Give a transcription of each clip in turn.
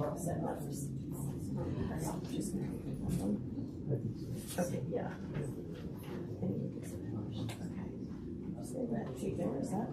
Okay, yeah. Okay. Say that. Take care of that.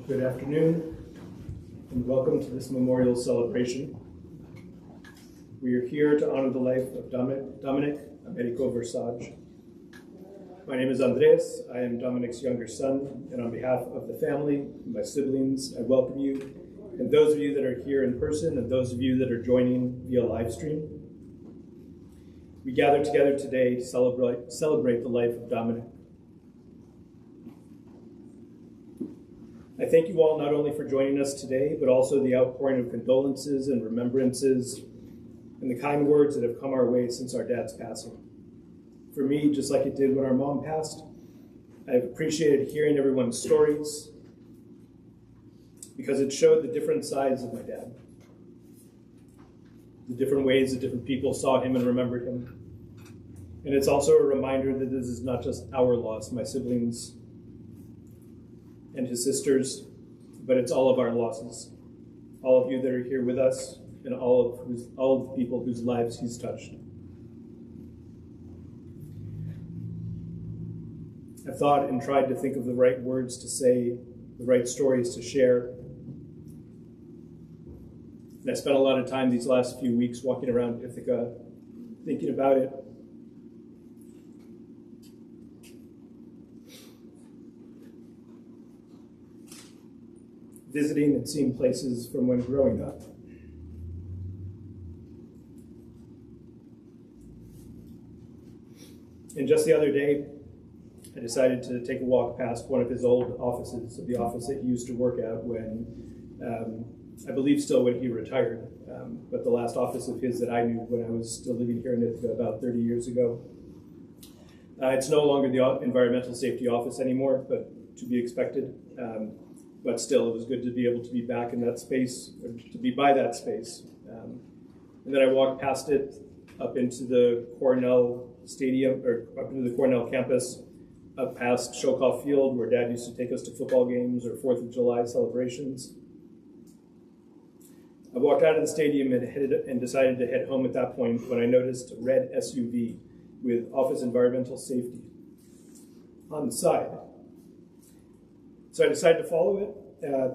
Good afternoon, and welcome to this memorial celebration. We are here to honor the life of Dominic Americo Versage. My name is Andres. I am Dominic's younger son, and on behalf of the family and my siblings, I welcome you, and those of you that are here in person, and those of you that are joining via live stream. We gather together today to celebrate the life of Dominic. I thank you all not only for joining us today, but also the outpouring of condolences and remembrances and the kind words that have come our way since our dad's passing. For me, just like it did when our mom passed, I've appreciated hearing everyone's stories because it showed the different sides of my dad, the different ways that different people saw him and remembered him. And it's also a reminder that this is not just our loss, my siblings and his sisters, but it's all of our losses. All of you that are here with us, and all of the people whose lives he's touched. I thought and tried to think of the right words to say, the right stories to share. And I spent a lot of time these last few weeks walking around Ithaca, thinking about it. visiting and seeing places from when growing up. And just the other day, I decided to take a walk past one of his old offices, the office that he used to work at when, I believe still when he retired, but the last office of his that I knew when I was still living here in Ithaca about 30 years ago. It's no longer the environmental safety office anymore, but to be expected. But still, it was good to be able to be back in that space, or to be by that space. And then I walked past it up into the Cornell Stadium, or up into the Cornell campus, up past Shokoff Field, where Dad used to take us to football games or 4th of July celebrations. I walked out of the stadium and decided to head home at that point when I noticed a red SUV with Office Environmental Safety on the side. So I decided to follow it,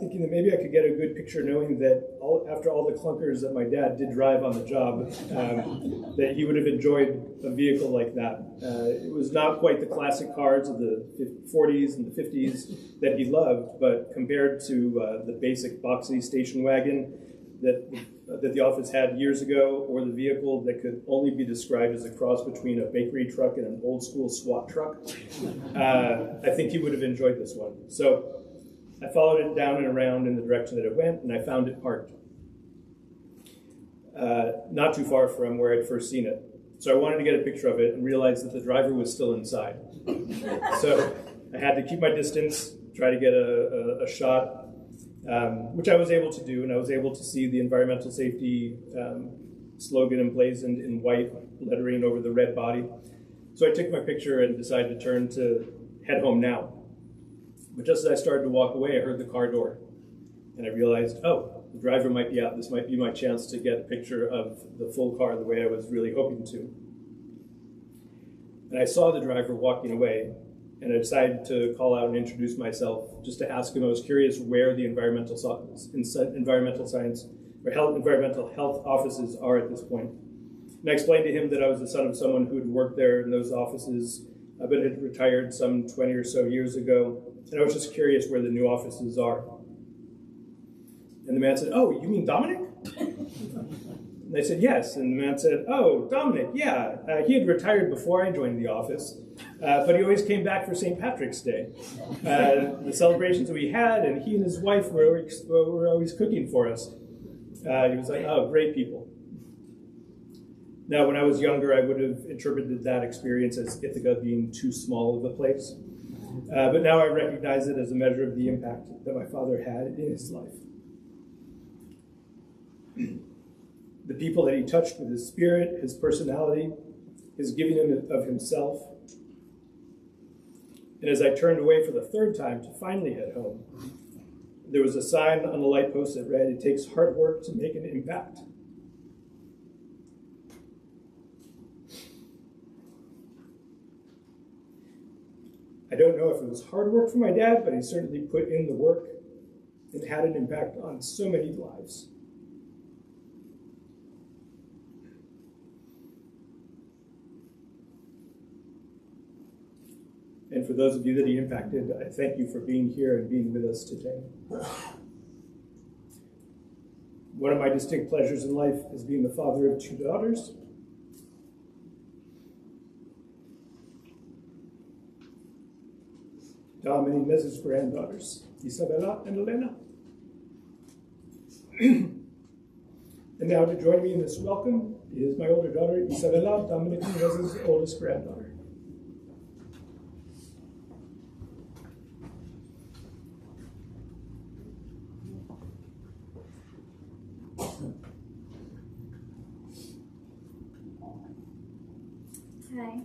thinking that maybe I could get a good picture, knowing that after all the clunkers that my dad did drive on the job, that he would have enjoyed a vehicle like that. It was not quite the classic cars of the 40s and the 50s that he loved, but compared to the basic boxy station wagon that the office had years ago, or the vehicle that could only be described as a cross between a bakery truck and an old school SWAT truck, I think he would have enjoyed this one. So I followed it down and around in the direction that it went, and I found it parked not too far from where I'd first seen it. So I wanted to get a picture of it and realized that the driver was still inside. So I had to keep my distance, try to get a shot, which I was able to do, and I was able to see the environmental safety slogan emblazoned in white lettering over the red body. So I took my picture and decided to turn to head home now. But just as I started to walk away, I heard the car door, and I realized, oh, the driver might be out. This might be my chance to get a picture of the full car the way I was really hoping to. And I saw the driver walking away, and I decided to call out and introduce myself just to ask him. I was curious where the environmental science or environmental health offices are at this point. And I explained to him that I was the son of someone who had worked there in those offices, but had retired some 20 or so years ago. And I was just curious where the new offices are. And the man said, "Oh, you mean Dominic?" And I said, "Yes." And the man said, "Oh, Dominic, yeah. He had retired before I joined the office, but he always came back for St. Patrick's Day. The celebrations that we had, and he and his wife were always cooking for us." He was like, "Oh, great people." Now, when I was younger, I would have interpreted that experience as Ithaca being too small of a place. But now I recognize it as a measure of the impact that my father had in his life. The people that he touched with his spirit, his personality, his giving of himself. And as I turned away for the third time to finally head home, there was a sign on the light post that read, "It takes hard work to make an impact." I don't know if it was hard work for my dad, but he certainly put in the work and had an impact on so many lives. And for those of you that he impacted, I thank you for being here and being with us today. One of my distinct pleasures in life is being the father of 2 daughters. Dom and Inez's granddaughters, Isabella and Elena. And now to join me in this welcome is my older daughter, Isabella, Dominic and Inez's oldest granddaughter. Hi,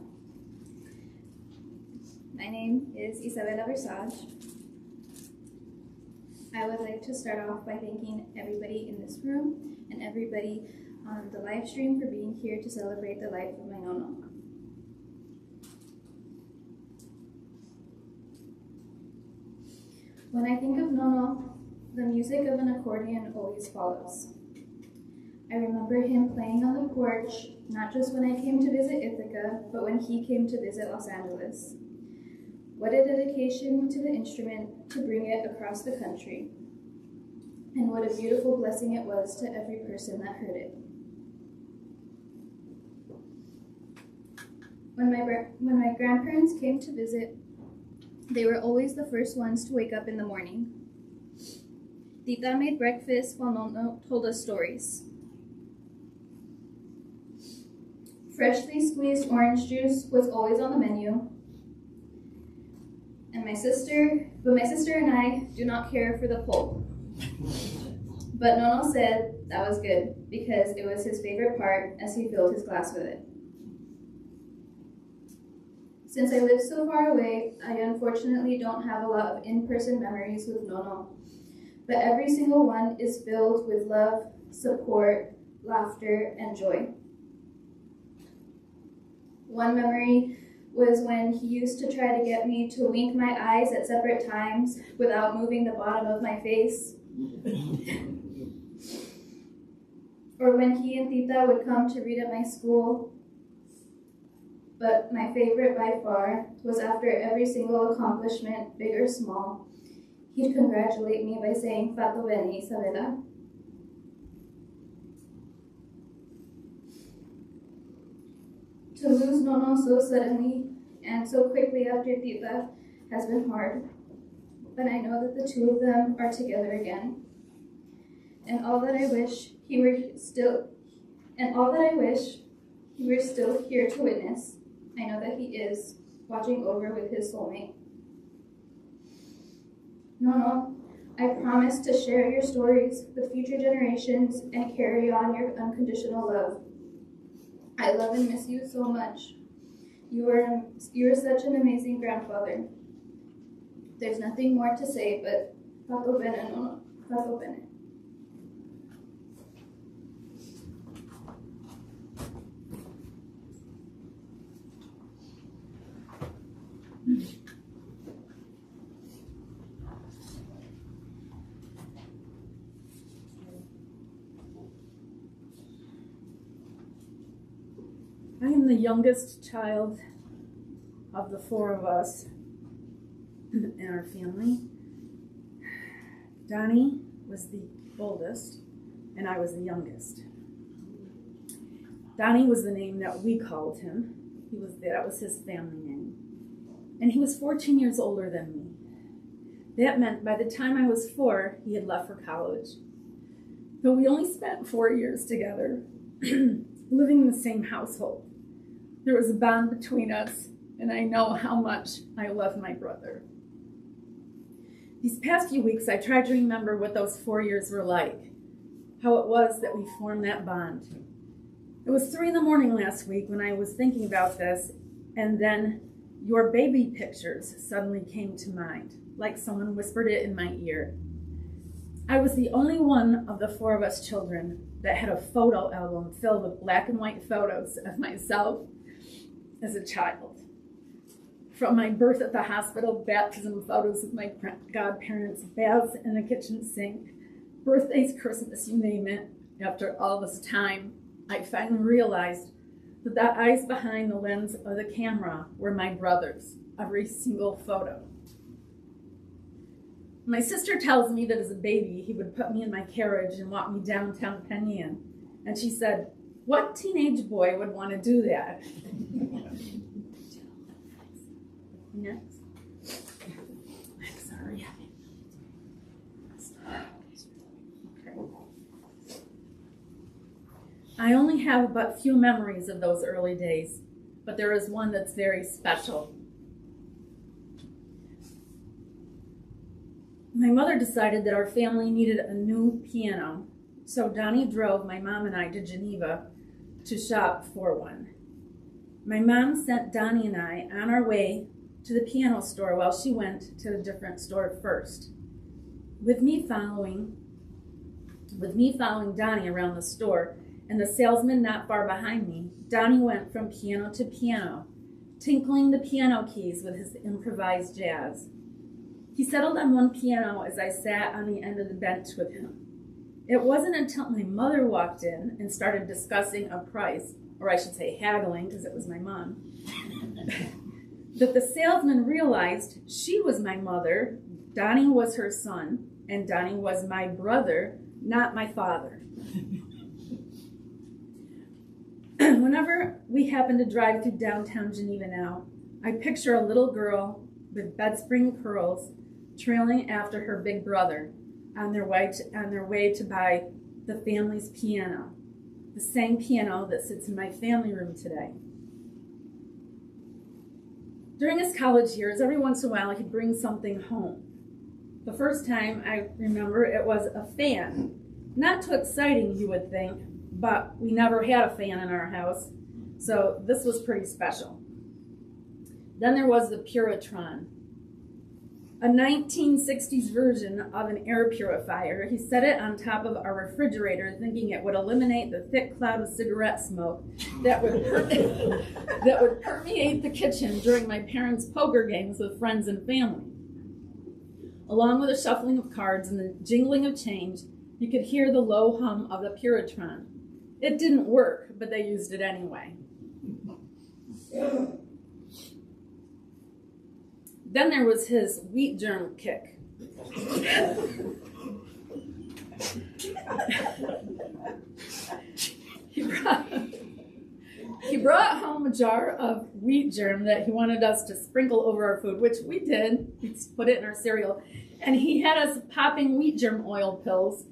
my name is Isabella Versage. I would like to start off by thanking everybody in this room and everybody on the live stream for being here to celebrate the life of my nono. When I think of nono, the music of an accordion always follows. I remember him playing on the porch, not just when I came to visit Ithaca, but when he came to visit Los Angeles. What a dedication to the instrument to bring it across the country. and what a beautiful blessing it was to every person that heard it. When my grandparents came to visit, they were always the first ones to wake up in the morning. Tita made breakfast while Nono told us stories. Freshly squeezed orange juice was always on the menu, and my sister and I do not care for the pulp. But Nono said that was good because it was his favorite part as he filled his glass with it. Since I live so far away, I unfortunately don't have a lot of in-person memories with Nono, but every single one is filled with love, support, laughter, and joy. One memory was when he used to try to get me to wink my eyes at separate times without moving the bottom of my face. Or when he and Tita would come to read at my school. But my favorite by far was after every single accomplishment, big or small, he'd congratulate me by saying, "Fato bene, Isabela." To lose Nono so suddenly and so quickly after Tita has been hard, but I know that the two of them are together again. And all that I wish he were still here to witness. I know that he is watching over with his soulmate. Nono, I promise to share your stories with future generations and carry on your unconditional love. I love and miss you so much. You are such an amazing grandfather. There's nothing more to say, but Fato bene, Nono. Fato bene. I am the youngest child of the four of us in our family. Donnie was the oldest, and I was the youngest. Donnie was the name that we called him. That was his family name. And he was 14 years older than me. That meant by the time I was 4, he had left for college. But we only spent 4 years together, living in the same household. There was a bond between us, and I know how much I love my brother. These past few weeks, I tried to remember what those 4 years were like, how it was that we formed that bond. It was 3 a.m. last week when I was thinking about this, and then your baby pictures suddenly came to mind, like someone whispered it in my ear. I was the only one of the 4 of us children that had a photo album filled with black and white photos of myself as a child. From my birth at the hospital, baptism photos of my godparents, baths in the kitchen sink, birthdays, Christmas, you name it. After all this time, I finally realized that the eyes behind the lens of the camera were my brother's, every single photo. My sister tells me that as a baby, he would put me in my carriage and walk me downtown Penyan. And she said, what teenage boy would want to do that? Next. I'm sorry. Okay. I only have but few memories of those early days, but there is one that's very special. My mother decided that our family needed a new piano, so Donnie drove my mom and I to Geneva to shop for one. My mom sent Donnie and I on our way to the piano store while she went to a different store first. With me following Donnie around the store and the salesman not far behind me, Donnie went from piano to piano, tinkling the piano keys with his improvised jazz. He settled on one piano as I sat on the end of the bench with him. It wasn't until my mother walked in and started discussing a price, or I should say haggling, because it was my mom, that the salesman realized she was my mother, Donnie was her son, and Donnie was my brother, not my father. Whenever we happen to drive through downtown Geneva now, I picture a little girl with bedspring curls trailing after her big brother on their way to buy the family's piano, the same piano that sits in my family room today. During his college years, every once in a while, he'd bring something home. The first time I remember, it was a fan. Not too exciting, you would think, but we never had a fan in our house, so this was pretty special. Then there was the Puritron, a 1960s version of an air purifier. He set it on top of our refrigerator, thinking it would eliminate the thick cloud of cigarette smoke that would permeate the kitchen during my parents' poker games with friends and family. Along with the shuffling of cards and the jingling of change, you could hear the low hum of the Puritron. It didn't work, but they used it anyway. Then there was his wheat germ kick. He brought home a jar of wheat germ that he wanted us to sprinkle over our food, which we did. We put it in our cereal. And he had us popping wheat germ oil pills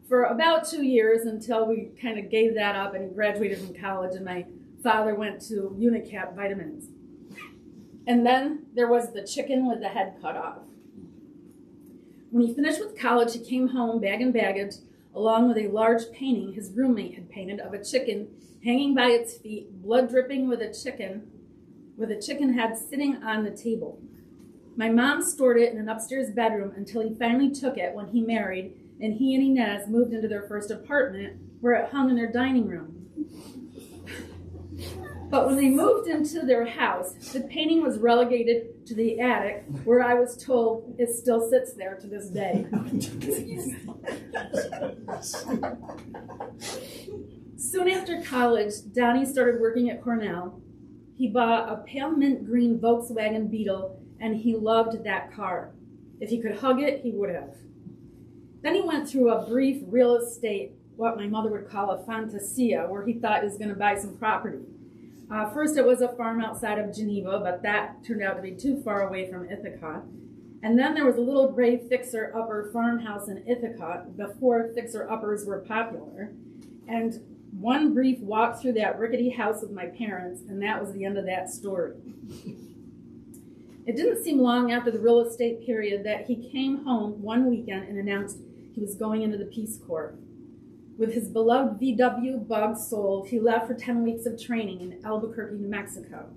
for about 2 years until we kind of gave that up and he graduated from college and my father went to Unicap Vitamins. And then there was the chicken with the head cut off. When he finished with college, he came home, bag and baggage, along with a large painting his roommate had painted of a chicken hanging by its feet, blood dripping with a chicken head sitting on the table. My mom stored it in an upstairs bedroom until he finally took it when he married, and he and Inez moved into their first apartment, where it hung in their dining room. But when they moved into their house, the painting was relegated to the attic, where I was told it still sits there to this day. Soon after college, Donnie started working at Cornell. He bought a pale mint green Volkswagen Beetle, and he loved that car. If he could hug it, he would have. Then he went through a brief real estate, what my mother would call a fantasia, where he thought he was going to buy some property. First, it was a farm outside of Geneva, but that turned out to be too far away from Ithaca. And then there was a little gray fixer-upper farmhouse in Ithaca before fixer-uppers were popular. And one brief walk through that rickety house with my parents, and that was the end of that story. It didn't seem long after the real estate period that he came home one weekend and announced he was going into the Peace Corps. With his beloved VW Bug sold, he left for 10 weeks of training in Albuquerque, New Mexico.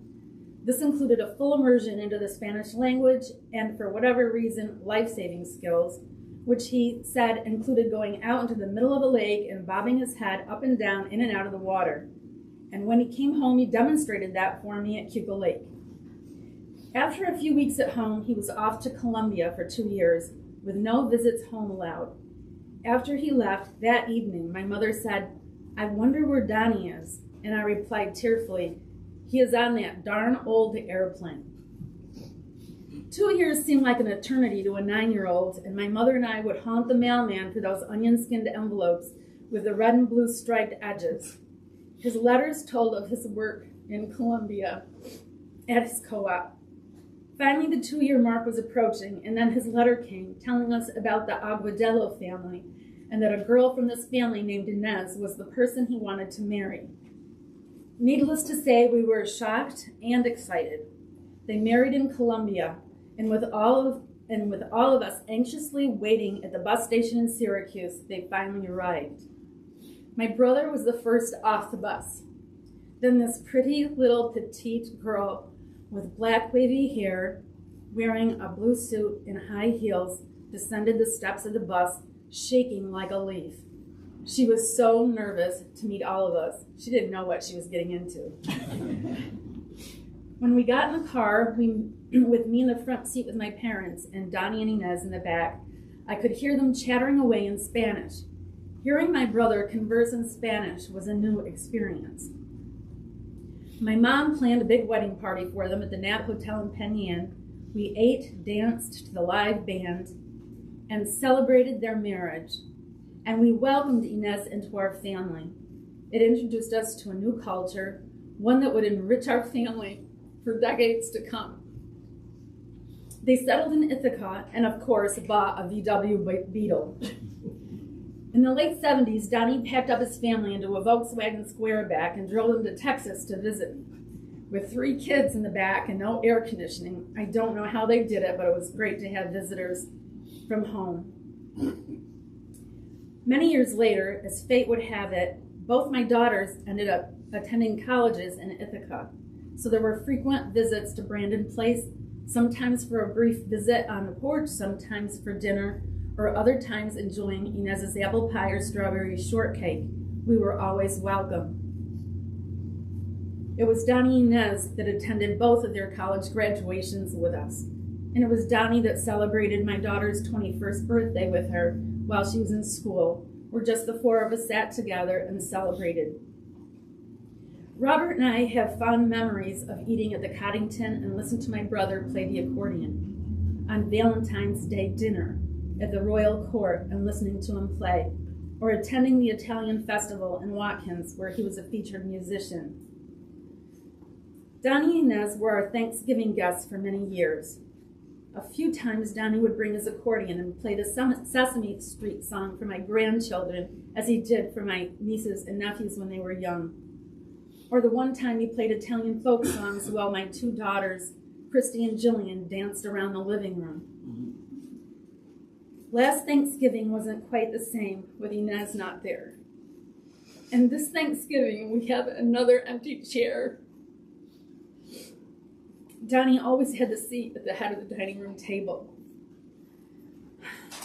This included a full immersion into the Spanish language and, for whatever reason, life-saving skills, which he said included going out into the middle of a lake and bobbing his head up and down in and out of the water. And when he came home, he demonstrated that for me at Cuca Lake. After a few weeks at home, he was off to Colombia for 2 years, with no visits home allowed. After he left that evening, my mother said, "I wonder where Donnie is." And I replied tearfully, "He is on that darn old airplane." 2 years seemed like an eternity to a 9-year-old, and my mother and I would haunt the mailman for those onion-skinned envelopes with the red and blue striped edges. His letters told of his work in Colombia at his co-op. Finally, the 2-year mark was approaching, and then his letter came telling us about the Aguadillo family and that a girl from this family named Inez was the person he wanted to marry. Needless to say, we were shocked and excited. They married in Colombia, and with all of us anxiously waiting at the bus station in Syracuse, they finally arrived. My brother was the first off the bus. Then this pretty little petite girl with black wavy hair, wearing a blue suit and high heels, descended the steps of the bus, shaking like a leaf. She was so nervous to meet all of us. She didn't know what she was getting into. When we got in the car, with me in the front seat with my parents and Donnie and Inez in the back, I could hear them chattering away in Spanish. Hearing my brother converse in Spanish was a new experience. My mom planned a big wedding party for them at the Nap Hotel in Penn Yan. We ate, danced to the live band, and celebrated their marriage. And we welcomed Inez into our family. It introduced us to a new culture, one that would enrich our family for decades to come. They settled in Ithaca and, of course, bought a VW Beetle. In the late 70s, Donnie packed up his family into a Volkswagen Squareback and drove them to Texas to visit me. With 3 kids in the back and no air conditioning, I don't know how they did it, but it was great to have visitors from home. Many years later, as fate would have it, both my daughters ended up attending colleges in Ithaca. So there were frequent visits to Brandon Place, sometimes for a brief visit on the porch, sometimes for dinner, or other times enjoying Inez's apple pie or strawberry shortcake. We were always welcome. It was Donnie and Inez that attended both of their college graduations with us. And it was Donnie that celebrated my daughter's 21st birthday with her while she was in school, where just the 4 of us sat together and celebrated. Robert and I have fond memories of eating at the Coddington and listening to my brother play the accordion, on Valentine's Day dinner at the Royal Court and listening to him play, or attending the Italian Festival in Watkins where he was a featured musician. Donnie and Inez were our Thanksgiving guests for many years. A few times Donnie would bring his accordion and play the Sesame Street song for my grandchildren as he did for my nieces and nephews when they were young. Or the one time he played Italian folk songs while my 2 daughters, Christy and Jillian, danced around the living room. Last Thanksgiving wasn't quite the same with Inez not there. And this Thanksgiving we have another empty chair. Donnie always had the seat at the head of the dining room table.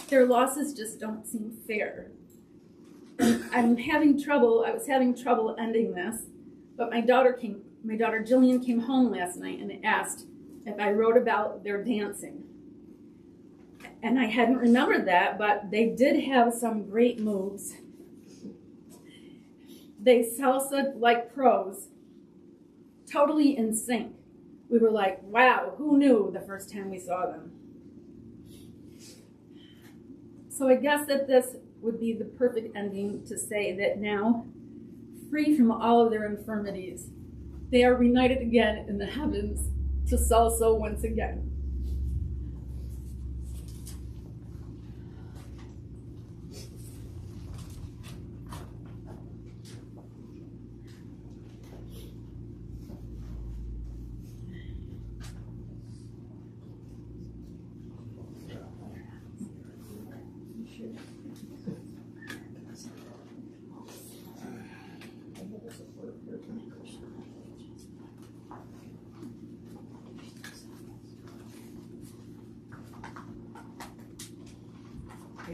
Their losses just don't seem fair. I was having trouble ending this, but my daughter Jillian came home last night and asked if I wrote about their dancing. And I hadn't remembered that, but they did have some great moves. They salsa like pros, totally in sync. We were like, wow, who knew the first time we saw them? So I guess that this would be the perfect ending to say that now, free from all of their infirmities, they are reunited again in the heavens to salsa once again.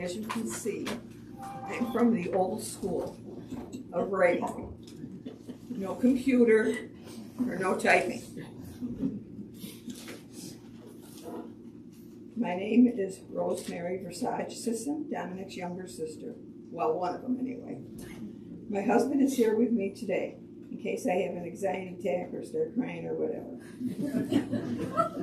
As you can see, I'm from the old school of writing. No computer or no typing. My name is Rosemary Versage Sisson, Dominic's younger sister. Well, one of them anyway. My husband is here with me today, in case I have an anxiety attack or start crying or whatever.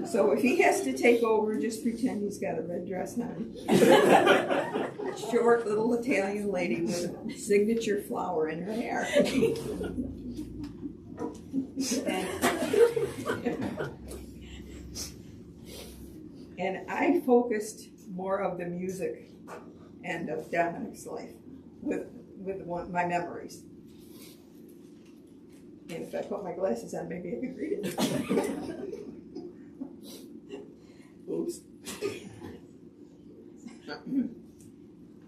So if he has to take over, just pretend he's got a red dress on. A short little Italian lady with a signature flower in her hair. And I focused more of the music end of Dominic's life with my memories. And if I put my glasses on, maybe I could read it. Oops.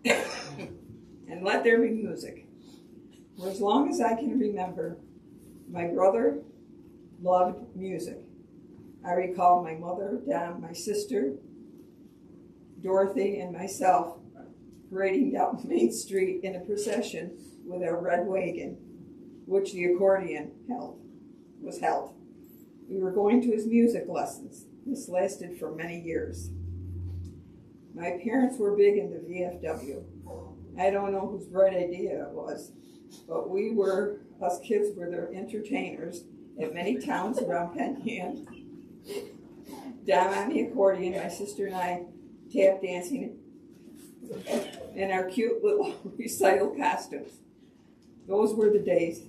And let there be music. For as long as I can remember, my brother loved music. I recall my mother, Dom, my sister, Dorothy, and myself parading down Main Street in a procession with our red wagon, which the accordion was held. We were going to his music lessons. This lasted for many years. My parents were big into VFW. I don't know whose bright idea it was, but us kids were their entertainers at many towns around Penn Yan. Down on the accordion, my sister and I tap dancing in our cute little recital costumes. Those were the days.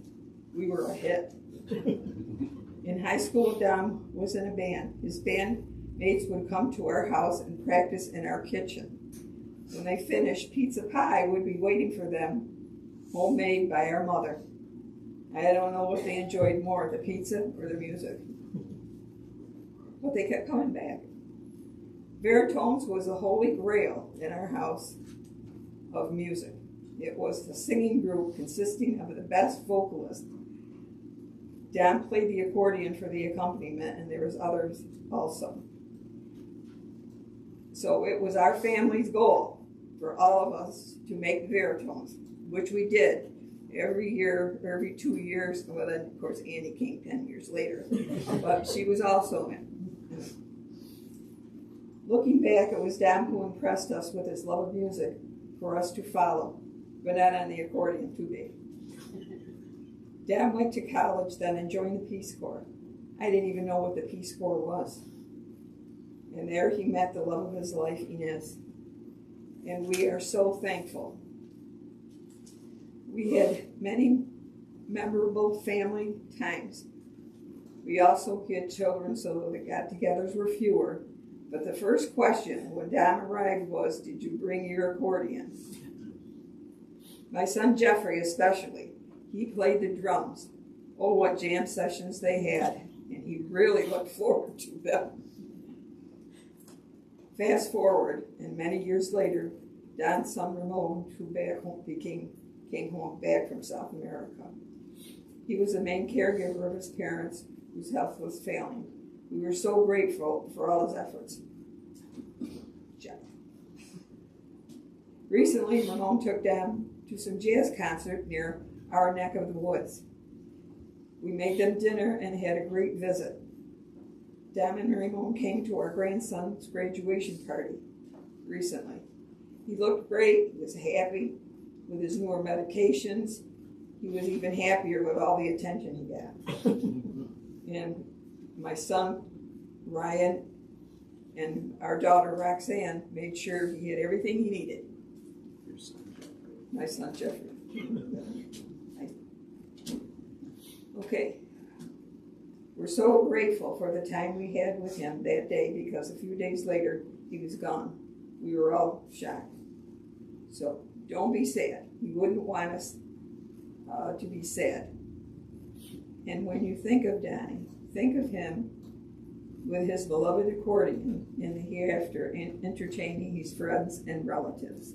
We were a hit. In high school, Dom was in a band. His bandmates would come to our house and practice in our kitchen. When they finished, pizza pie would be waiting for them, homemade by our mother. I don't know what they enjoyed more, the pizza or the music. But they kept coming back. Baritones was the holy grail in our house of music. It was the singing group consisting of the best vocalists. Dom played the accordion for the accompaniment, and there was others also. So it was our family's goal for all of us to make baritones, which we did every year, every 2 years. Well, then, of course, Annie came 10 years later, but she was also in. Looking back, it was Dom who impressed us with his love of music for us to follow, but not on the accordion, too big. Dom went to college then and joined the Peace Corps. I didn't even know what the Peace Corps was. And there he met the love of his life, Inez. And we are so thankful. We had many memorable family times. We also had children, so the get-togethers were fewer. But the first question when Dom arrived was, did you bring your accordion? My son Jeffrey especially. He played the drums. Oh, what jam sessions they had. And he really looked forward to them. Fast forward, and many years later, Don's son Ramon, who came home back from South America. He was the main caregiver of his parents, whose health was failing. We were so grateful for all his efforts. Jeff. Recently, Ramon took Don to some jazz concert near our neck of the woods. We made them dinner and had a great visit. Dom and Ramon came to our grandson's graduation party recently. He looked great. He was happy with his newer medications. He was even happier with all the attention he got. And my son, Ryan, and our daughter, Roxanne, made sure he had everything he needed. Your son, Jeffrey. My son, Jeffrey. Okay. We're so grateful for the time we had with him that day because a few days later, he was gone. We were all shocked. So don't be sad. He wouldn't want us to be sad. And when you think of Donnie, think of him with his beloved accordion in the hereafter, entertaining his friends and relatives.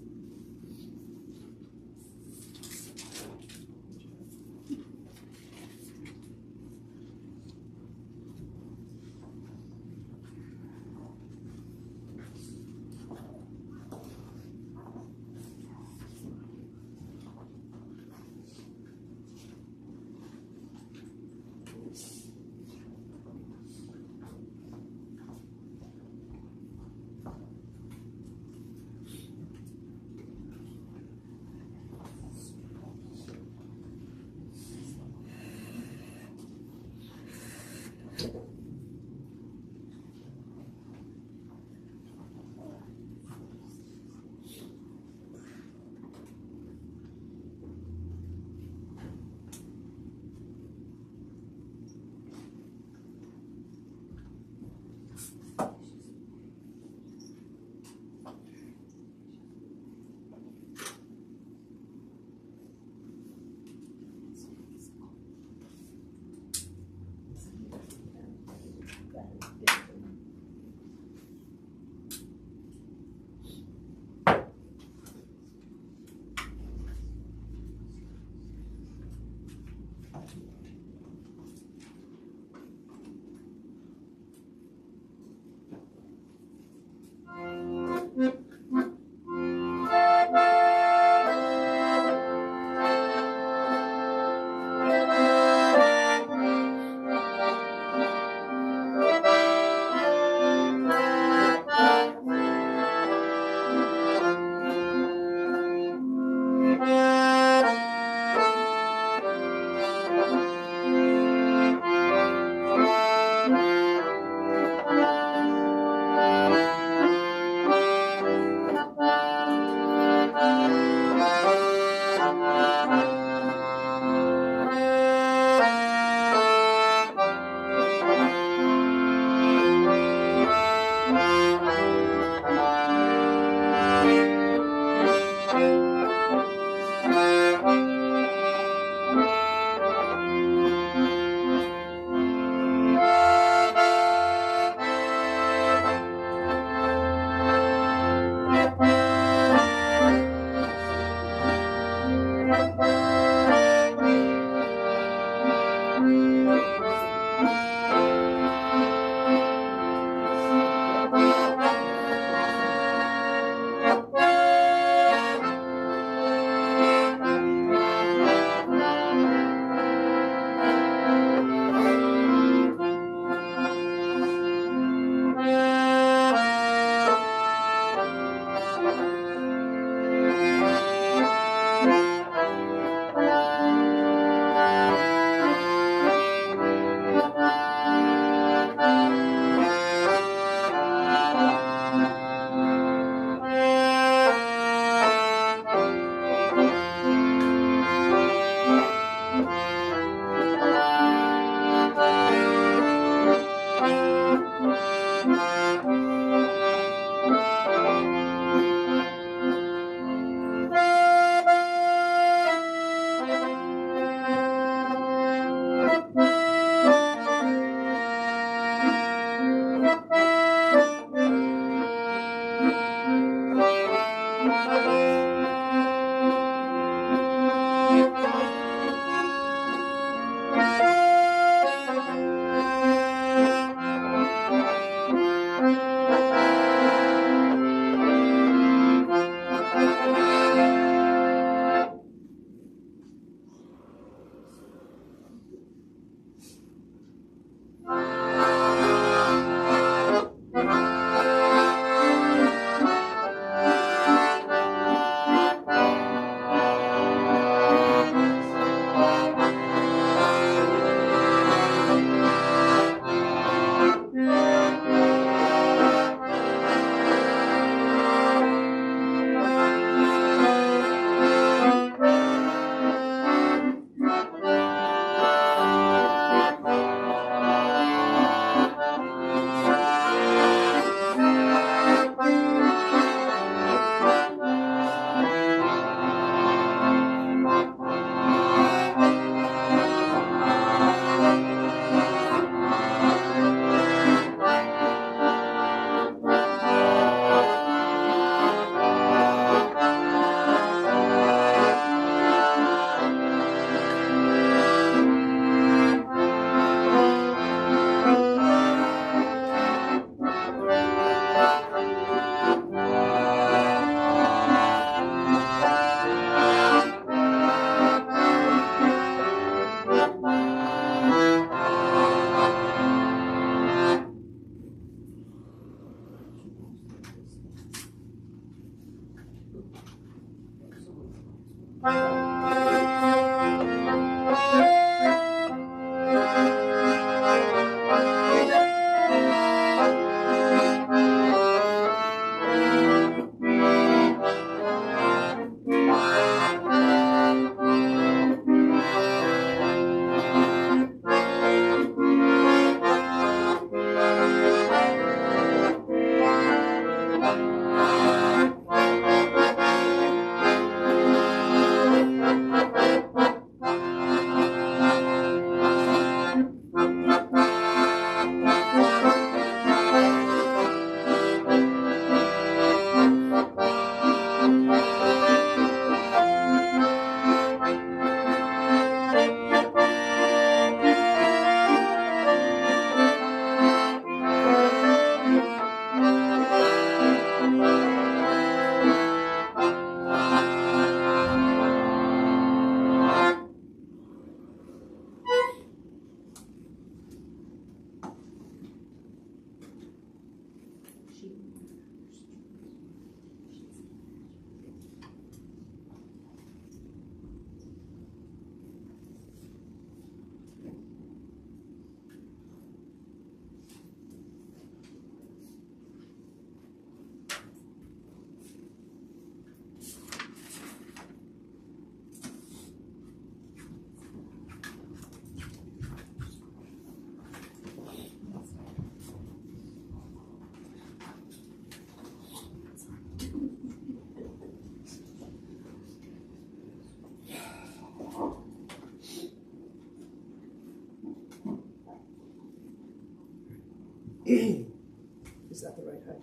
Is that the right height?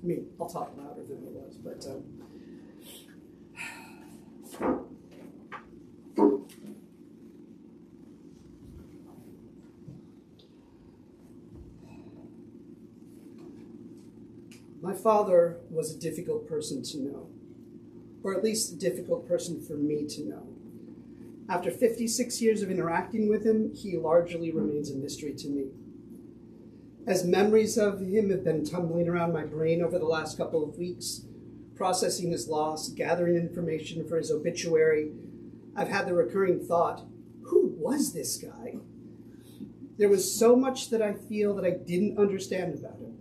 I mean, I'll talk louder than it was, but my father was a difficult person to know, or at least a difficult person for me to know. After 56 years of interacting with him, he largely remains a mystery to me. As memories of him have been tumbling around my brain over the last couple of weeks, processing his loss, gathering information for his obituary, I've had the recurring thought, who was this guy? There was so much that I feel that I didn't understand about him.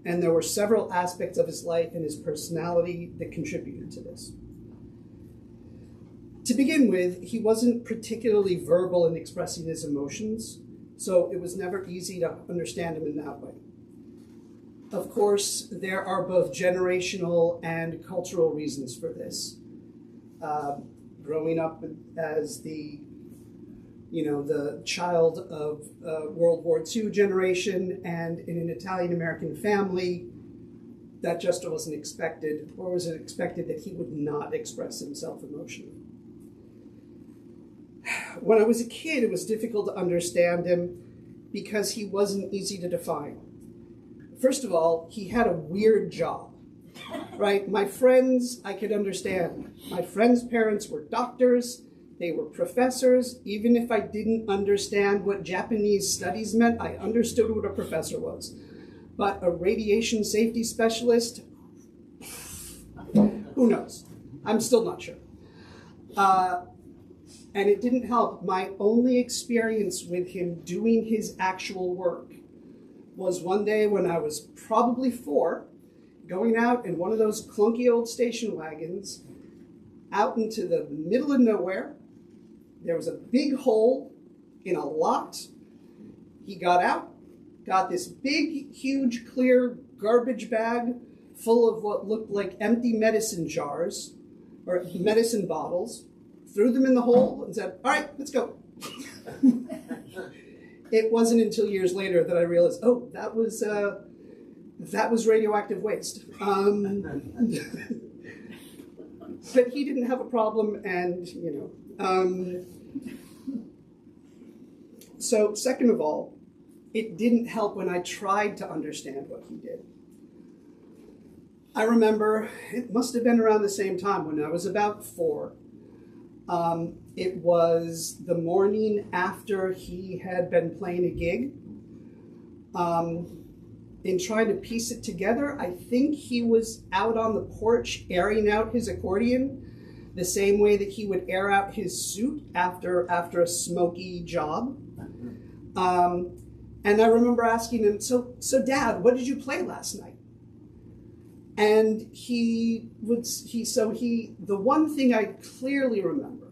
And there were several aspects of his life and his personality that contributed to this. To begin with, he wasn't particularly verbal in expressing his emotions, so it was never easy to understand him in that way. Of course, there are both generational and cultural reasons for this. Growing up as the child of World War II generation and in an Italian-American family, that just wasn't expected, or was it expected that he would not express himself emotionally? When I was a kid, it was difficult to understand him because he wasn't easy to define. First of all, he had a weird job, right? My friends, I could understand. My friends' parents were doctors. They were professors. Even if I didn't understand what Japanese studies meant, I understood what a professor was. But a radiation safety specialist, who knows? I'm still not sure. And it didn't help. My only experience with him doing his actual work was one day when I was probably 4, going out in one of those clunky old station wagons out into the middle of nowhere. There was a big hole in a lot. He got out, got this big, huge, clear garbage bag full of what looked like empty medicine jars or medicine bottles, threw them in the hole and said, all right, let's go. It wasn't until years later that I realized, oh, that was radioactive waste. But he didn't have a problem, and, So second of all, it didn't help when I tried to understand what he did. I remember, it must have been around the same time when I was about 4. It was the morning after he had been playing a gig. In trying to piece it together, I think he was out on the porch airing out his accordion the same way that he would air out his suit after a smoky job. And I remember asking him, so Dad, what did you play last night? And the one thing I clearly remember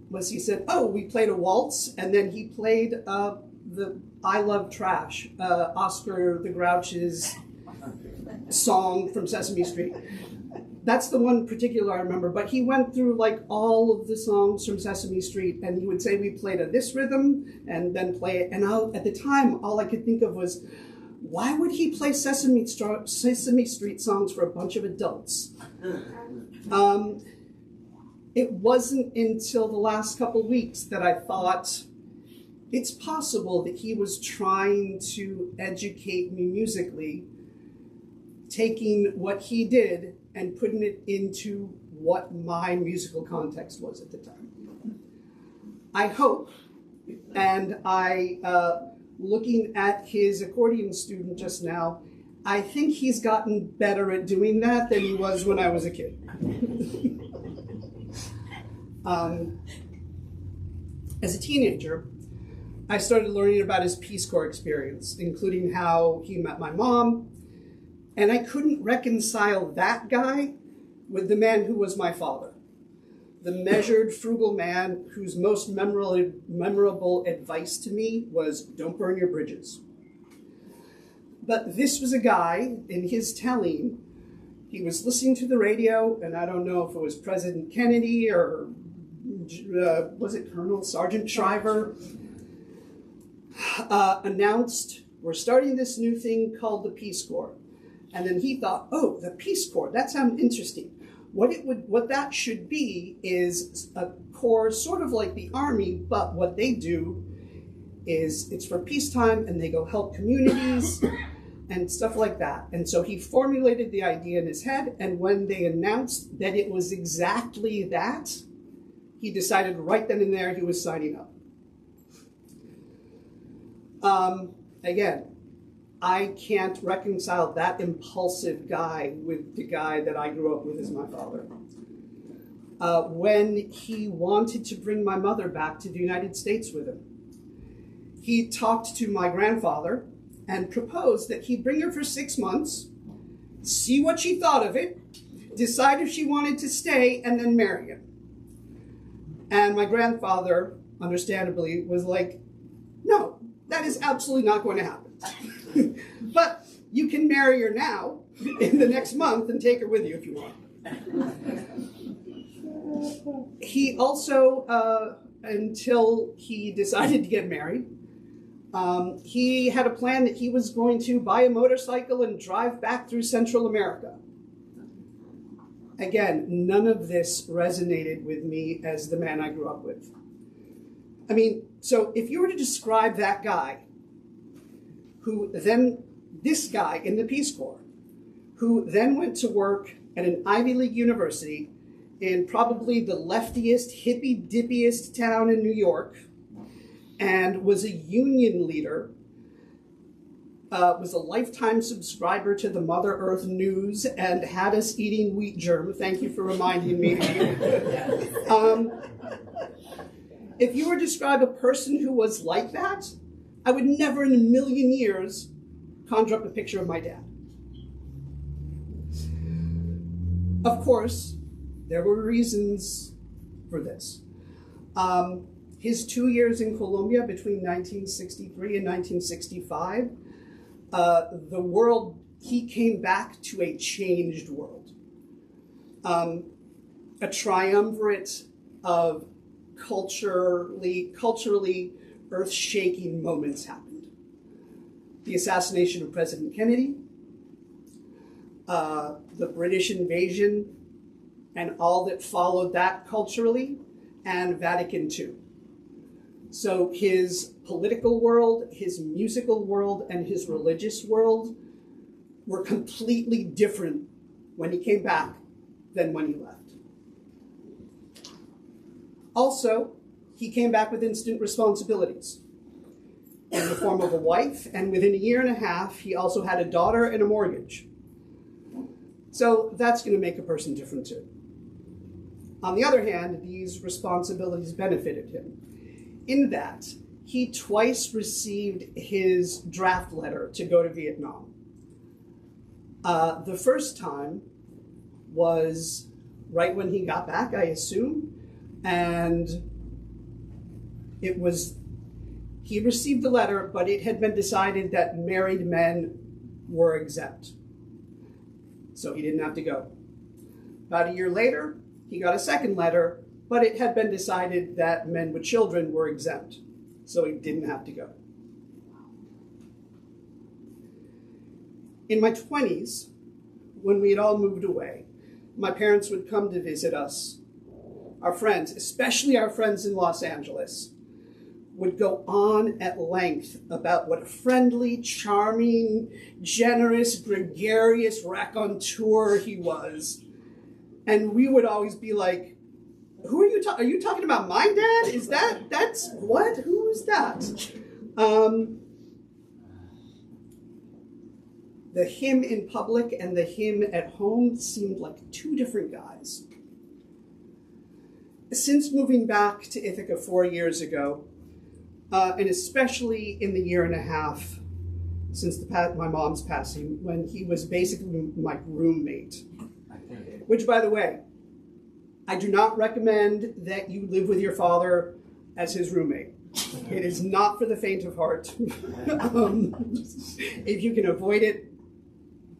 was he said, oh, we played a waltz, and then he played the I Love Trash, Oscar the Grouch's song from Sesame Street. That's the one particular I remember, but he went through like all of the songs from Sesame Street, and he would say we played this rhythm, and then play it. And at the time, all I could think of was, why would he play Sesame Street songs for a bunch of adults? It wasn't until the last couple weeks that I thought, it's possible that he was trying to educate me musically, taking what he did and putting it into what my musical context was at the time. I hope, and looking at his accordion student just now, I think he's gotten better at doing that than he was when I was a kid. As a teenager, I started learning about his Peace Corps experience, including how he met my mom, and I couldn't reconcile that guy with the man who was my father, the measured, frugal man whose most memorable advice to me was, don't burn your bridges. But this was a guy, in his telling, he was listening to the radio, and I don't know if it was President Kennedy or was it Sergeant Shriver? announced, we're starting this new thing called the Peace Corps. And then he thought, oh, the Peace Corps, that sounds interesting. What that should be is a corps sort of like the Army, but what they do is it's for peacetime and they go help communities and stuff like that. And so he formulated the idea in his head, and when they announced that it was exactly that, he decided right then and there he was signing up. Again, I can't reconcile that impulsive guy with the guy that I grew up with as my father. When he wanted to bring my mother back to the United States with him, he talked to my grandfather and proposed that he bring her for 6 months, see what she thought of it, decide if she wanted to stay, and then marry him. And my grandfather, understandably, was like, no, that is absolutely not going to happen. But you can marry her now in the next month and take her with you if you want. He also, until he decided to get married, he had a plan that he was going to buy a motorcycle and drive back through Central America. Again, none of this resonated with me as the man I grew up with. I mean, so if you were to describe that guy, this guy in the Peace Corps, who then went to work at an Ivy League university in probably the leftiest, hippy-dippiest town in New York, and was a union leader, was a lifetime subscriber to the Mother Earth News, and had us eating wheat germ. Thank you for reminding me. If you were to describe a person who was like that, I would never in a million years conjure up a picture of my dad. Of course, there were reasons for this. His 2 years in Colombia between 1963 and 1965, he came back to a changed world. A triumvirate of culturally earth-shaking moments happened. The assassination of President Kennedy, the British invasion, and all that followed that culturally, and Vatican II. So his political world, his musical world, and his religious world were completely different when he came back than when he left. Also, he came back with instant responsibilities in the form of a wife, and within a year and a half, he also had a daughter and a mortgage. So that's going to make a person different too. On the other hand, these responsibilities benefited him in that he twice received his draft letter to go to Vietnam. The first time was right when he got back, I assume, and he received the letter, but it had been decided that married men were exempt. So he didn't have to go. About a year later, he got a second letter, but it had been decided that men with children were exempt. So he didn't have to go. In my 20s, when we had all moved away, my parents would come to visit us. Our friends, especially our friends in Los Angeles, would go on at length about what a friendly, charming, generous, gregarious raconteur he was. And we would always be like, who are you talking? Are you talking about my dad? That's what? Who's that? The him in public and the him at home seemed like two different guys. Since moving back to Ithaca 4 years ago, and especially in the year and a half since my mom's passing, when he was basically my roommate, which, by the way, I do not recommend that you live with your father as his roommate. It is not for the faint of heart. If you can avoid it,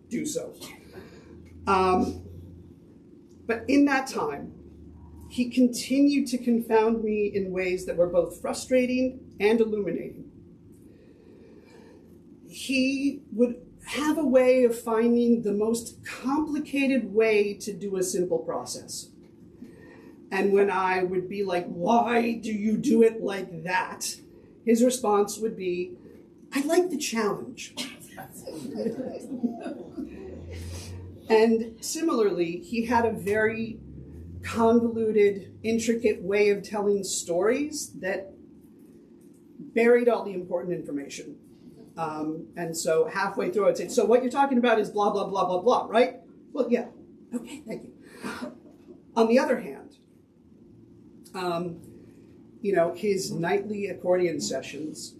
do so. But in that time, he continued to confound me in ways that were both frustrating and illuminating. he would have a way of finding the most complicated way to do a simple process. And when I would be like, why do you do it like that? His response would be, I like the challenge. And similarly, he had a very convoluted, intricate way of telling stories that buried all the important information. And so halfway through, I'd say, so what you're talking about is blah, blah, blah, blah, blah, right? Well, yeah. Okay, thank you. On the other hand, his nightly accordion sessions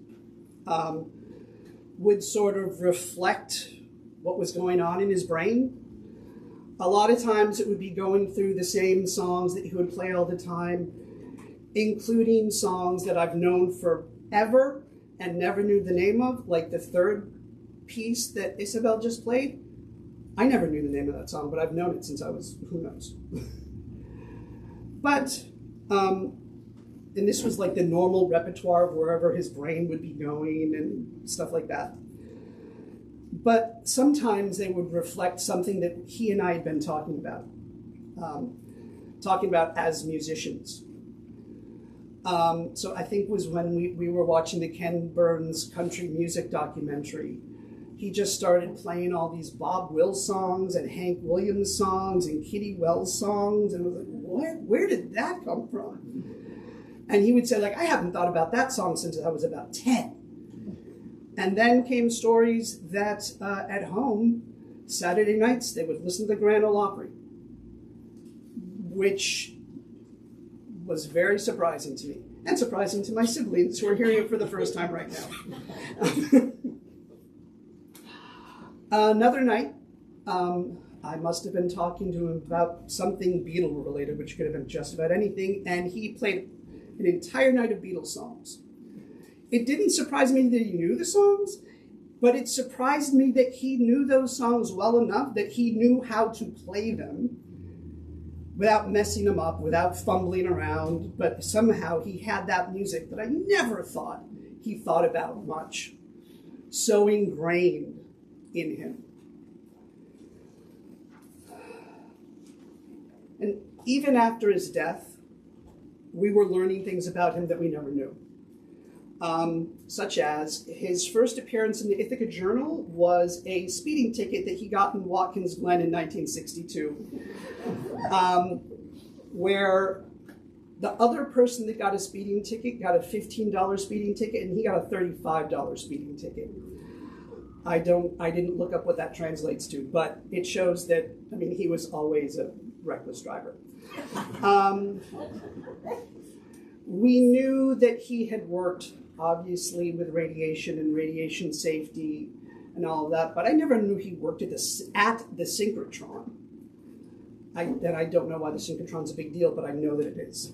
would sort of reflect what was going on in his brain. A lot of times it would be going through the same songs that he would play all the time, including songs that I've known forever and never knew the name of, like the third piece that Isabel just played. I never knew the name of that song, but I've known it since I was, who knows. But, and this was like the normal repertoire of wherever his brain would be going and stuff like that. But sometimes they would reflect something that he and I had been talking about as musicians. So I think it was when we were watching the Ken Burns country music documentary. He just started playing all these Bob Wills songs and Hank Williams songs and Kitty Wells songs. And I was like, what? Where did that come from? And he would say, like, I haven't thought about that song since I was about 10. And then came stories that at home, Saturday nights, they would listen to the Grand Ole Opry, which was very surprising to me, and surprising to my siblings who are hearing it for the first time right now. Another night, I must have been talking to him about something Beatle related, which could have been just about anything, and he played an entire night of Beatles songs. It didn't surprise me that he knew the songs, but it surprised me that he knew those songs well enough that he knew how to play them without messing them up, without fumbling around, but somehow he had that music that I never thought he thought about much, so ingrained in him. And even after his death, we were learning things about him that we never knew. Such as his first appearance in the Ithaca Journal was a speeding ticket that he got in Watkins Glen in 1962, where the other person that got a speeding ticket got a $15 speeding ticket, and he got a $35 speeding ticket. I didn't look up what that translates to, but it shows that, he was always a reckless driver. We knew that he had worked, obviously, with radiation and radiation safety and all of that, but I never knew he worked at the synchrotron. I don't know why the synchrotron's a big deal, but I know that it is.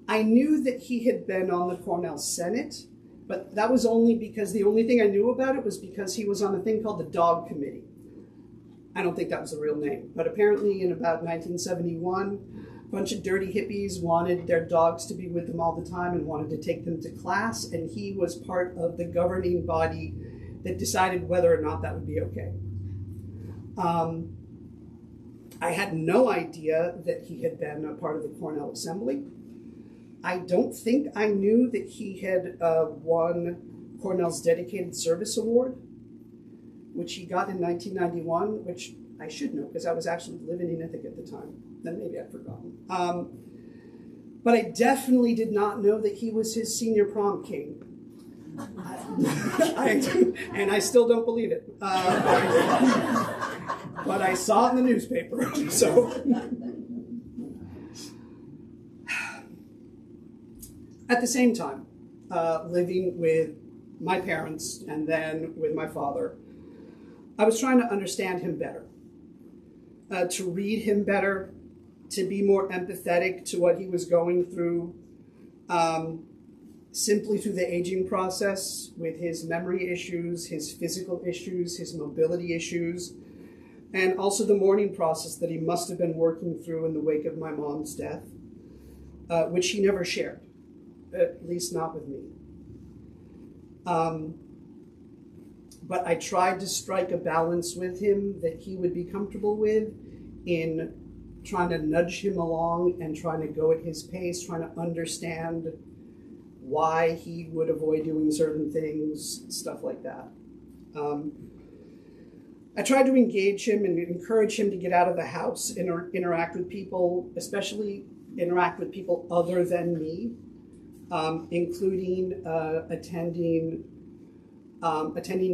I knew that he had been on the Cornell Senate, but that was only because the only thing I knew about it was because he was on a thing called the Dog Committee. I don't think that was the real name, but apparently in about 1971, a bunch of dirty hippies wanted their dogs to be with them all the time and wanted to take them to class, and he was part of the governing body that decided whether or not that would be okay. I had no idea that he had been a part of the Cornell Assembly. I don't think I knew that he had won Cornell's Dedicated Service Award, which he got in 1991, which I should know because I was actually living in Ithaca at the time. Then maybe I'd forgotten. But I definitely did not know that he was his senior prom king. And I still don't believe it. But I saw it in the newspaper. So, at the same time, living with my parents and then with my father, I was trying to understand him better, to read him better, to be more empathetic to what he was going through, simply through the aging process with his memory issues, his physical issues, his mobility issues, and also the mourning process that he must have been working through in the wake of my mom's death, which he never shared, at least not with me. But I tried to strike a balance with him that he would be comfortable with in trying to nudge him along and trying to go at his pace, trying to understand why he would avoid doing certain things, stuff like that. I tried to engage him and encourage him to get out of the house, interact with people, especially interact with people other than me, including attending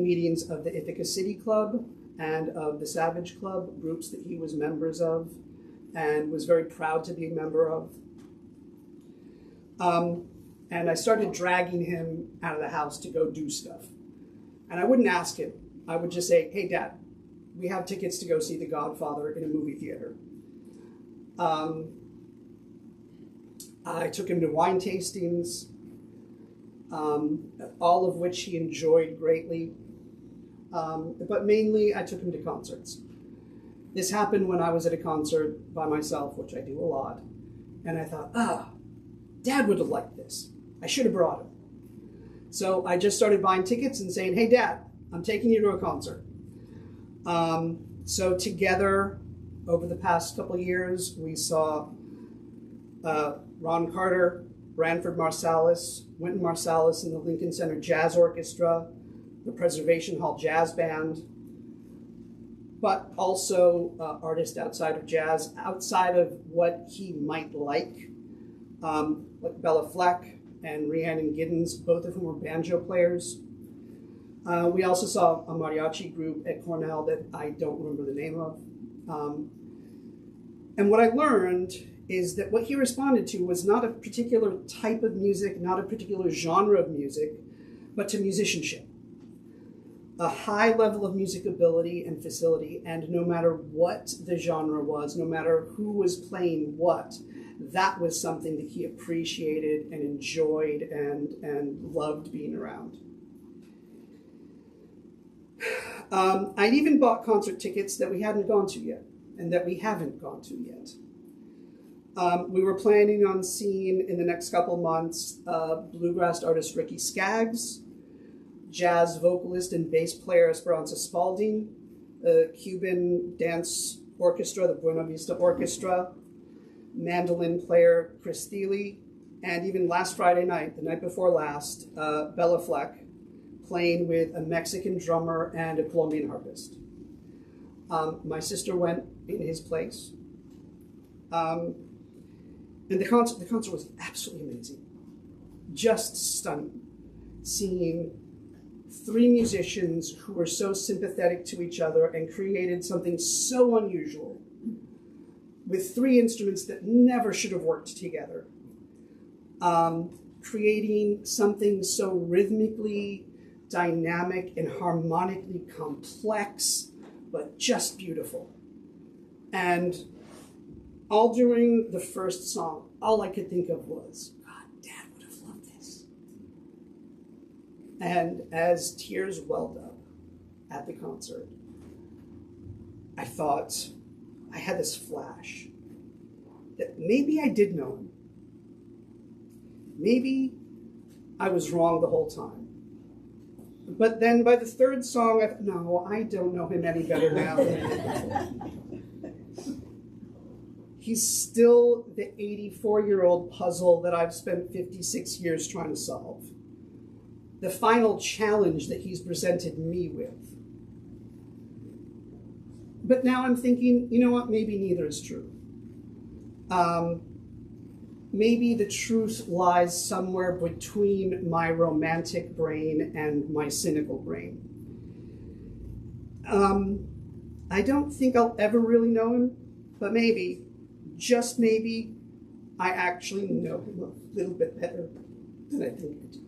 meetings of the Ithaca City Club and of the Savage Club, groups that he was members of and was very proud to be a member of. And I started dragging him out of the house to go do stuff. And I wouldn't ask him. I would just say, hey, Dad, we have tickets to go see The Godfather in a movie theater. I took him to wine tastings, all of which he enjoyed greatly. But mainly, I took him to concerts. This happened when I was at a concert by myself, which I do a lot. And I thought, Dad would have liked this. I should have brought him. So I just started buying tickets and saying, hey, Dad, I'm taking you to a concert. So together, over the past couple of years, we saw Ron Carter, Branford Marsalis, Wynton Marsalis and the Lincoln Center Jazz Orchestra, the Preservation Hall Jazz Band, but also artists outside of jazz, outside of what he might like Bella Fleck and Rhiannon Giddens, both of whom were banjo players. We also saw a mariachi group at Cornell that I don't remember the name of. And what I learned is that what he responded to was not a particular type of music, not a particular genre of music, but to musicianship. A high level of music ability and facility, and no matter what the genre was, no matter who was playing what, that was something that he appreciated and enjoyed and loved being around. I'd even bought concert tickets that we hadn't gone to yet, and that we haven't gone to yet. We were planning on seeing in the next couple months bluegrass artist Ricky Skaggs, jazz vocalist and bass player Esperanza Spalding, the Cuban dance orchestra, the Buena Vista Orchestra, mandolin player Chris Thiele, and even last Friday night, the night before last, Bella Fleck, playing with a Mexican drummer and a Colombian harpist. My sister went in his place. And the concert was absolutely amazing. Just stunning. Seeing three musicians who were so sympathetic to each other and created something so unusual with three instruments that never should have worked together. Creating something so rhythmically dynamic and harmonically complex, but just beautiful. And all during the first song, all I could think of was, God, Dad would have loved this. And as tears welled up at the concert, I thought, I had this flash that maybe I did know him. Maybe I was wrong the whole time. But then by the third song, I thought, no, I don't know him any better now. He's still the 84-year-old puzzle that I've spent 56 years trying to solve. The final challenge that he's presented me with. But now I'm thinking, you know what, maybe neither is true. Maybe the truth lies somewhere between my romantic brain and my cynical brain. I don't think I'll ever really know him, but maybe, just maybe, I actually know him a little bit better than I think I do.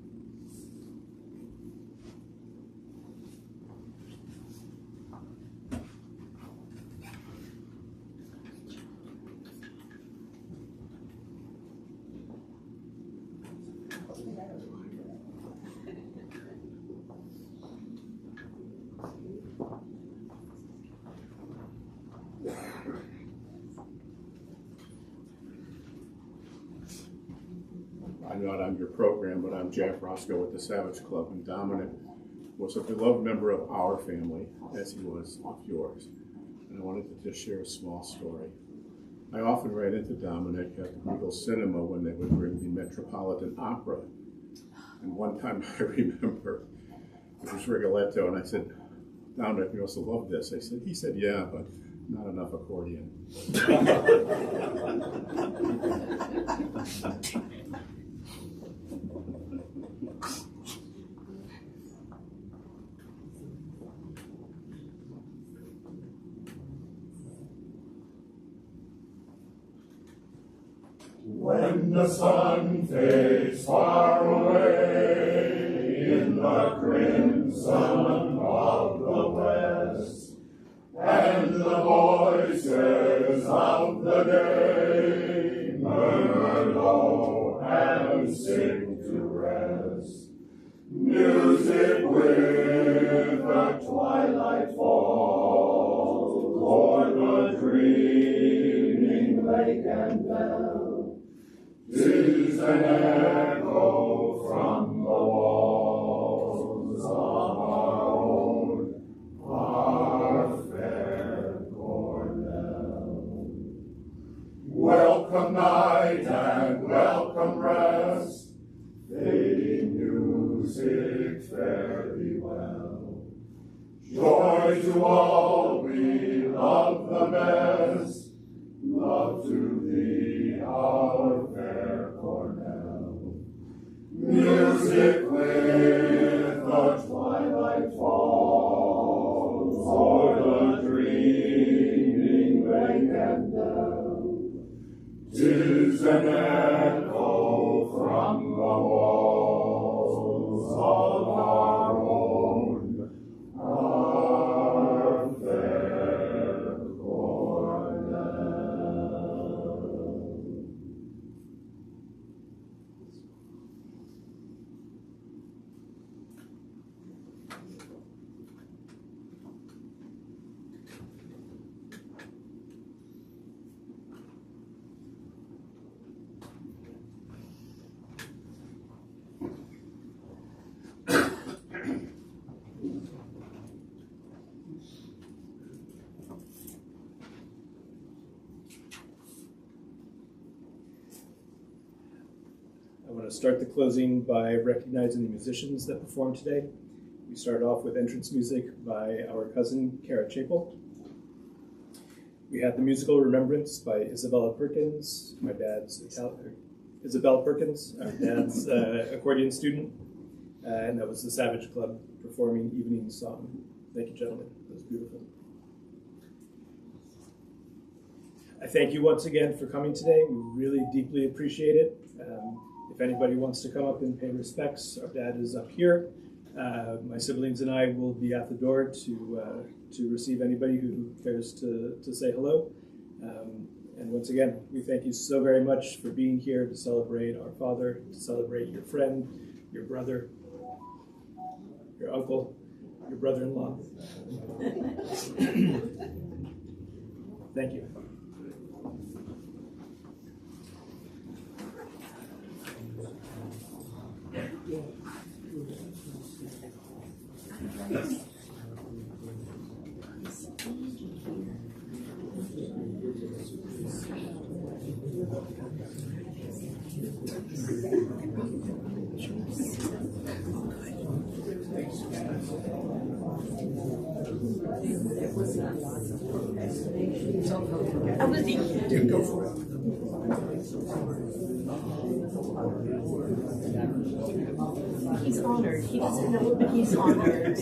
I'm not on your program, but I'm Jack Roscoe with the Savage Club, and Dominic was a beloved member of our family, as he was of yours. And I wanted to just share a small story. I often ran into Dominic at the Regal Cinema when they would bring the Metropolitan Opera. And one time I remember it was Rigoletto, and I said, Dominic, you also love this. He said, yeah, but not enough accordion. When the sun fades far away in the crimson of the west, and the voices of the day murmur low and sink to rest, music with the twilight falls o'er the dreaming lake and dell. 'Tis an echo from the walls of our own, our fair Cornell. Welcome night and welcome rest, fading music, fare thee well. Joy to all, we love the best, love to thee, our fair Cornell. Music with the twilight falls o'er the dreaming lake and dell. 'Tis an echo from the walls of our own, our fair Cornell. I want to start the closing by recognizing the musicians that performed today. We start off with entrance music by our cousin, Kara Chapel. We had the musical Remembrance by Isabella Perkins, Isabella Perkins, our dad's accordion student. And that was the Savage Club performing Evening Song. Thank you, gentlemen. That was beautiful. I thank you once again for coming today. We really deeply appreciate it. If anybody wants to come up and pay respects, our dad is up here. My siblings and I will be at the door to receive anybody who cares to say hello. And once again, we thank you so very much for being here to celebrate our father, to celebrate your friend, your brother, your uncle, your brother-in-law. Thank you. Go for it. He's honored. He doesn't know, but he's honored.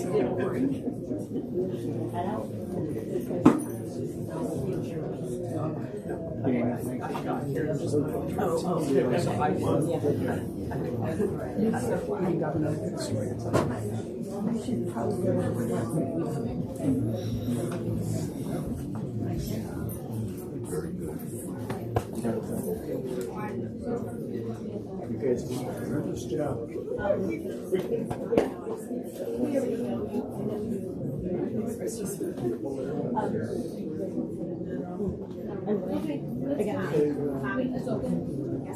You guys did a tremendous job.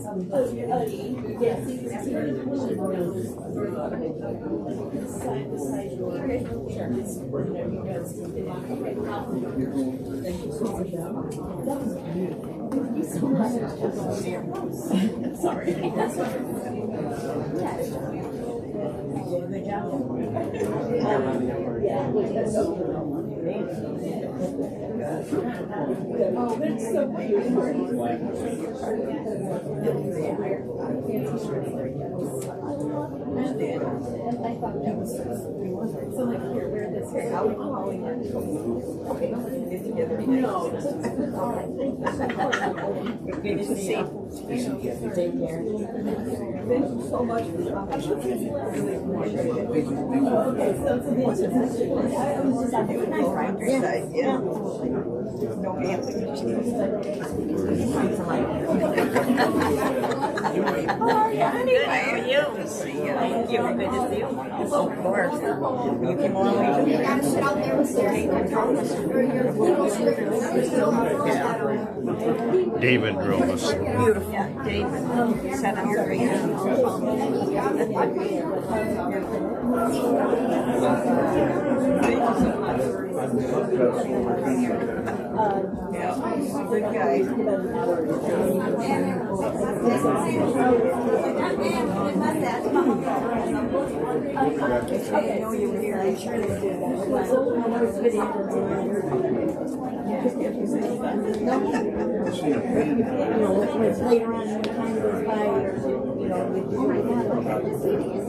So like here, where this here? Of course. You came a long way. You gotta sit out there with your David drove us. Beautiful. David, set up your great. Good guy. I know you were here. I'm sure they did. Later on, when time goes by, you know,